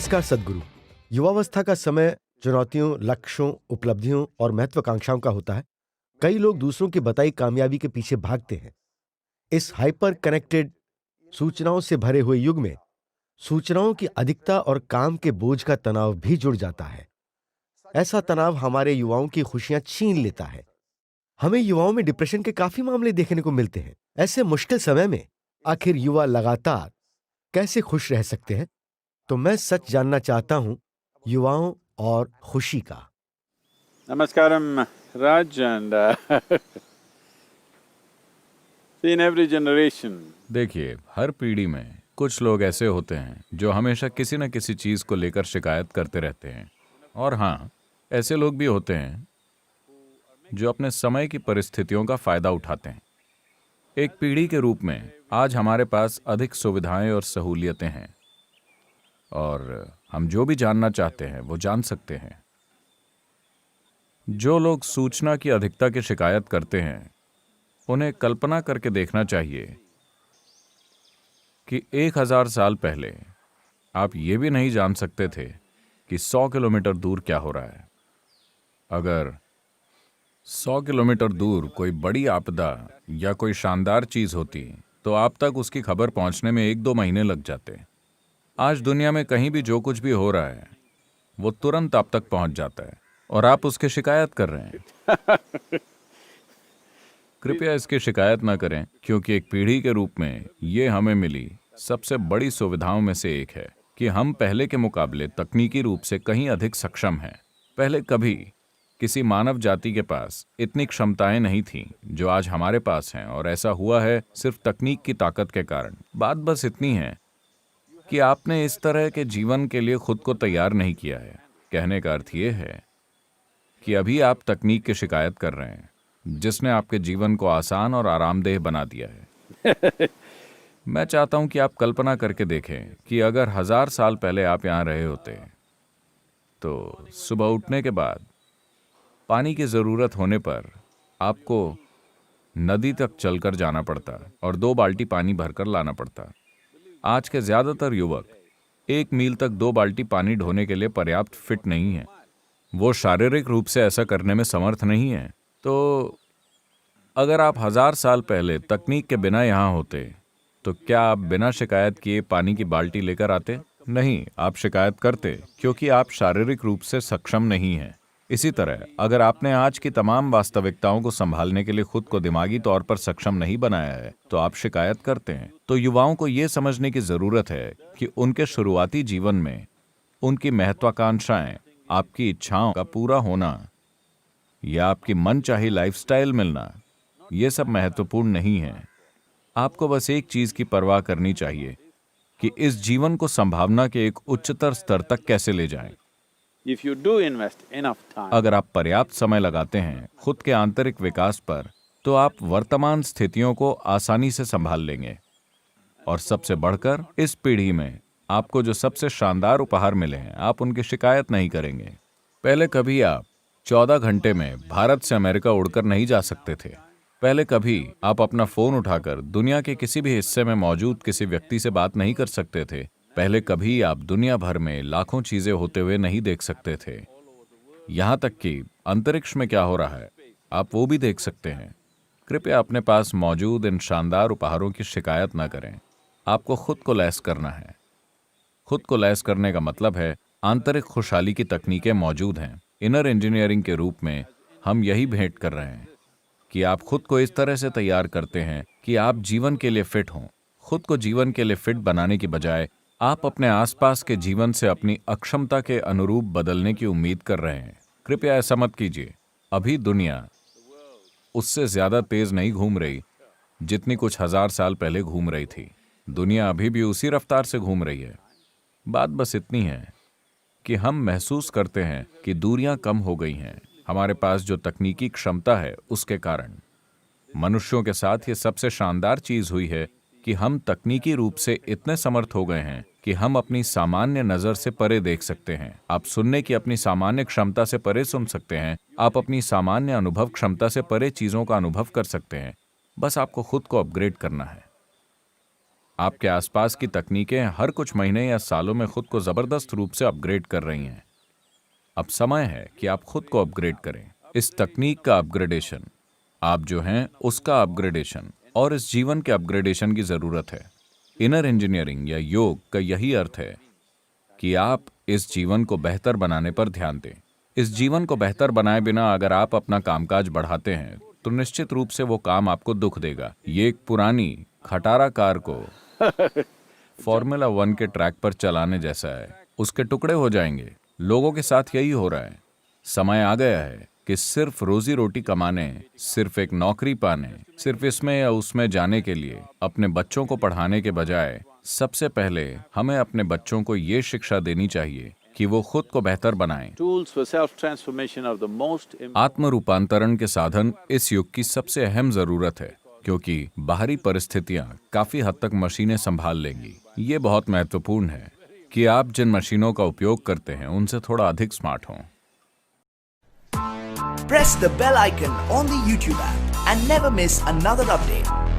नमस्कार सद्गुरु। युवावस्था का समय चुनौतियों, लक्ष्यों, उपलब्धियों और महत्वाकांक्षाओं का होता है। कई लोग दूसरों की बताई कामयाबी के पीछे भागते हैं। इस हाइपर कनेक्टेड, सूचनाओं से भरे हुए युग में सूचनाओं की अधिकता और काम के बोझ का तनाव भी जुड़ जाता है। ऐसा तनाव हमारे युवाओं की खुशियां छीन लेता है। हमें युवाओं में डिप्रेशन के काफी मामले देखने को मिलते हैं। ऐसे मुश्किल समय में आखिर युवा लगातार कैसे खुश रह सकते हैं? तो मैं सच जानना चाहता हूं युवाओं और खुशी का। Namaskaram, Raj, and see, in every generation, देखिए, हर पीढ़ी में कुछ लोग ऐसे होते हैं जो हमेशा किसी न किसी चीज को लेकर शिकायत करते रहते हैं। और हाँ, ऐसे लोग भी होते हैं जो अपने समय की परिस्थितियों का फायदा उठाते हैं। एक पीढ़ी के रूप में आज हमारे पास अधिक सुविधाएं और सहूलियतें हैं, और हम जो भी जानना चाहते हैं वो जान सकते हैं। जो लोग सूचना की अधिकता की शिकायत करते हैं, उन्हें कल्पना करके देखना चाहिए कि 1000 साल पहले आप ये भी नहीं जान सकते थे कि 100 किलोमीटर दूर क्या हो रहा है। अगर 100 किलोमीटर दूर कोई बड़ी आपदा या कोई शानदार चीज होती तो आप तक उसकी खबर पहुंचने में 1-2 महीने लग जाते। आज दुनिया में कहीं भी जो कुछ भी हो रहा है वो तुरंत आप तक पहुंच जाता है, और आप उसकी शिकायत कर रहे हैं। कृपया इसकी शिकायत ना करें, क्योंकि एक पीढ़ी के रूप में ये हमें मिली सबसे बड़ी सुविधाओं में से एक है कि हम पहले के मुकाबले तकनीकी रूप से कहीं अधिक सक्षम हैं। पहले कभी किसी मानव जाति के पास इतनी क्षमताएं नहीं थीं जो आज हमारे पास हैं, और ऐसा हुआ है सिर्फ तकनीक की ताकत के कारण। बात बस इतनी है कि आपने इस तरह के जीवन के लिए खुद को तैयार नहीं किया है। कहने का अर्थ ये है कि अभी आप तकनीक की शिकायत कर रहे हैं, जिसने आपके जीवन को आसान और आरामदेह बना दिया है। मैं चाहता हूं कि आप कल्पना करके देखें कि अगर 1000 साल पहले आप यहां रहे होते तो सुबह उठने के बाद पानी की जरूरत होने पर आपको नदी तक चलकर जाना पड़ता और 2 बाल्टी पानी भरकर लाना पड़ता। आज के ज्यादातर युवक 1 मील तक 2 बाल्टी पानी ढोने के लिए पर्याप्त फिट नहीं है। वो शारीरिक रूप से ऐसा करने में समर्थ नहीं है। तो अगर आप 1000 साल पहले तकनीक के बिना यहाँ होते तो क्या आप बिना शिकायत किए पानी की बाल्टी लेकर आते? नहीं, आप शिकायत करते, क्योंकि आप शारीरिक रूप से सक्षम नहीं हैं। इसी तरह अगर आपने आज की तमाम वास्तविकताओं को संभालने के लिए खुद को दिमागी तौर पर सक्षम नहीं बनाया है तो आप शिकायत करते हैं। तो युवाओं को यह समझने की जरूरत है कि उनके शुरुआती जीवन में उनकी महत्वाकांक्षाएं, आपकी इच्छाओं का पूरा होना या आपकी मनचाही लाइफस्टाइल मिलना, ये सब महत्वपूर्ण नहीं है। आपको बस एक चीज की परवाह करनी चाहिए कि इस जीवन को संभावना के एक उच्चतर स्तर तक कैसे ले जाएं। if you do invest enough time, अगर आप पर्याप्त समय लगाते हैं खुद के आंतरिक विकास पर, तो आप वर्तमान स्थितियों को आसानी से संभाल लेंगे। और सबसे बढ़कर इस पीढ़ी में आपको जो सबसे शानदार उपहार मिले हैं, आप उनकी शिकायत नहीं करेंगे। पहले कभी आप 14 घंटे में भारत से अमेरिका उड़कर नहीं जा सकते थे। पहले कभी आप अपना फोन उठाकर दुनिया के किसी भी हिस्से में मौजूद किसी व्यक्ति से बात नहीं कर सकते थे। पहले कभी आप दुनिया भर में लाखों चीजें होते हुए नहीं देख सकते थे। यहां तक कि अंतरिक्ष में क्या हो रहा है आप वो भी देख सकते हैं। कृपया अपने पास मौजूद इन शानदार उपहारों की शिकायत न करें। आपको खुद को लैस करना है। खुद को लैस करने का मतलब है आंतरिक खुशहाली की तकनीकें मौजूद हैं। इनर इंजीनियरिंग के रूप में हम यही भेंट कर रहे हैं कि आप खुद को इस तरह से तैयार करते हैं कि आप जीवन के लिए फिट हों। खुद को जीवन के लिए फिट बनाने की बजाय आप अपने आसपास के जीवन से अपनी अक्षमता के अनुरूप बदलने की उम्मीद कर रहे हैं। कृपया ऐसा मत कीजिए। अभी दुनिया उससे ज्यादा तेज नहीं घूम रही जितनी कुछ 1000 साल पहले घूम रही थी। दुनिया अभी भी उसी रफ्तार से घूम रही है। बात बस इतनी है कि हम महसूस करते हैं कि दूरियां कम हो गई हैं हमारे पास जो तकनीकी क्षमता है उसके कारण। मनुष्यों के साथ ये सबसे शानदार चीज हुई है कि हम तकनीकी रूप से इतने समर्थ हो गए हैं कि हम अपनी सामान्य नजर से परे देख सकते हैं। आप सुनने की अपनी सामान्य क्षमता से परे सुन सकते हैं। आप अपनी सामान्य अनुभव क्षमता से परे चीजों का अनुभव कर सकते हैं। बस आपको खुद को अपग्रेड करना है। आपके आसपास की तकनीकें हर कुछ महीने या सालों में खुद को जबरदस्त रूप से अपग्रेड कर रही हैं। अब समय है कि आप खुद को अपग्रेड करें। इस तकनीक का अपग्रेडेशन, आप जो हैं उसका अपग्रेडेशन और इस जीवन के अपग्रेडेशन की जरूरत है। इनर इंजीनियरिंग या योग का यही अर्थ है कि आप इस जीवन को बेहतर बनाने पर ध्यान दें। इस जीवन को बेहतर बनाए बिना अगर आप अपना कामकाज बढ़ाते हैं तो निश्चित रूप से वो काम आपको दुख देगा। ये एक पुरानी खटारा कार को फॉर्मूला 1 के ट्रैक पर चलाने जैसा है। उसके टुकड़े हो जाएंगे। लोगों के साथ यही हो रहा है। समय आ गया है कि सिर्फ रोजी रोटी कमाने, सिर्फ एक नौकरी पाने, सिर्फ इसमें या उसमें जाने के लिए अपने बच्चों को पढ़ाने के बजाय सबसे पहले हमें अपने बच्चों को ये शिक्षा देनी चाहिए कि वो खुद को बेहतर बनाएं। Tools for self-transformation are the most important. आत्म रूपांतरण के साधन इस युग की सबसे अहम जरूरत है, क्योंकि बाहरी परिस्थितियां काफी हद तक मशीनें संभाल लेंगी। ये बहुत महत्वपूर्ण है कि आप जिन मशीनों का उपयोग करते हैं उनसे थोड़ा अधिक स्मार्ट हों। Press the bell icon on the YouTube app and never miss another update.